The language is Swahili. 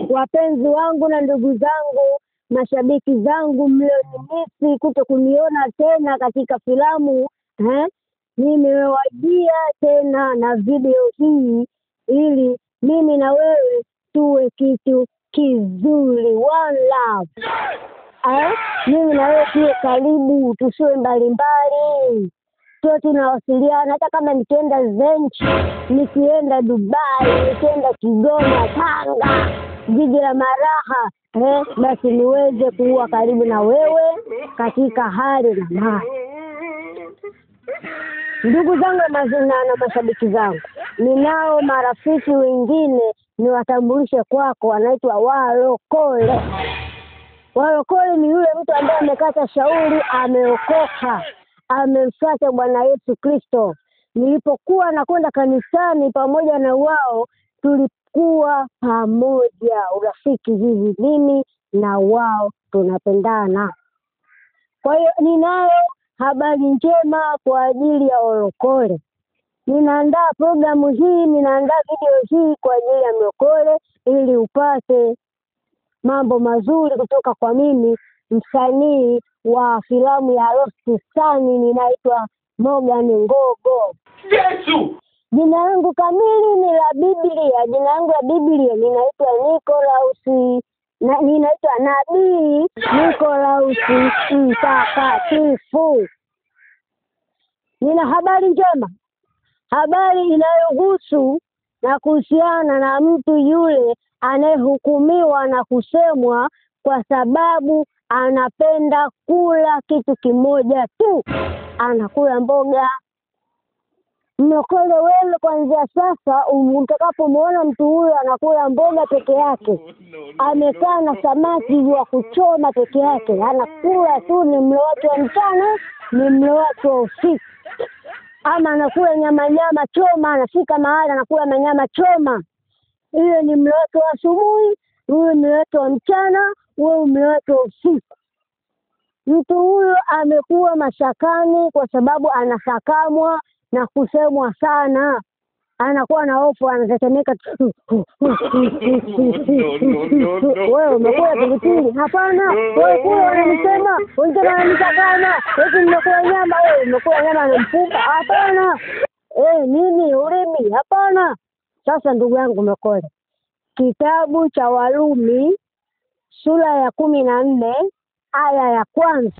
Wapenzi wangu na ndugu zangu, mashabiki zangu mlionimisi kuto kuniona tena katika filamu, nimewajia tena na video hii ili mimi na wewe tuwe kitu kizuri. One love. Mimi na wewe tuwe karibu, tusiwe mbalimbali. Tuwe tunawasiliana hata kama nikienda Zenchi, nikienda Dubai, nikienda Kigoma, Tanga, jiji la maraha, basi niweze kuwa karibu na wewe katika hali na mali. Ndugu zangu na mashabiki zangu, ninao marafiki wengine niwatambulishe kwako, wanaitwa walokole. Walokole ni yule mtu ambaye amekata shauri, ameokoka, amemfuata Bwana Yesu Kristo. Nilipokuwa nakwenda kanisani pamoja na wao, tulikuwa pamoja, urafiki hivi, mimi na wao tunapendana. Kwa hiyo ninayo habari njema kwa ajili ya walokole. Ninaandaa programu hii, ninaandaa video hii kwa ajili ya mlokole ili upate mambo mazuri kutoka kwa mimi, msanii wa filamu ya Lost Sun, ninaitwa Morgan Ngogo. Yesu! Jina langu kamili ni la Biblia. Jina langu la Biblia ninaitwa Nikolausi, ninaitwa Nabii Nikolausi Mtakatifu. Nina habari njema, habari inayohusu na kuhusiana na mtu yule anayehukumiwa na kusemwa kwa sababu anapenda kula kitu kimoja tu, anakula mboga. Mlokole wewe, kuanzia sasa utakapomuona mtu huyo anakula mboga peke yake, amekaa na samaki wa kuchoma peke yake, anakula tu, ni mlo wake wa mchana, ni mlo wake wa usiku. Ama anakula nyama choma, anafika mahali anakula manyama choma, hiyo ni mlo wake wa asubuhi, huyo mlo wake wa mchana, huyo mlo wake wa usiku. Mtu huyo amekuwa mashakani kwa sababu anasakamwa na kusemwa sana, anakuwa na hofu, anatetemeka. Wewe umekula pilipili? Hapana. Wewe kula wananisema, wengine wananisakana, wewe umekula nyama, wewe umekula nyama na mfupa? Hapana. Nini ulimi? Hapana. Sasa ndugu yangu mlokole, kitabu cha Warumi sura ya 14 aya ya 1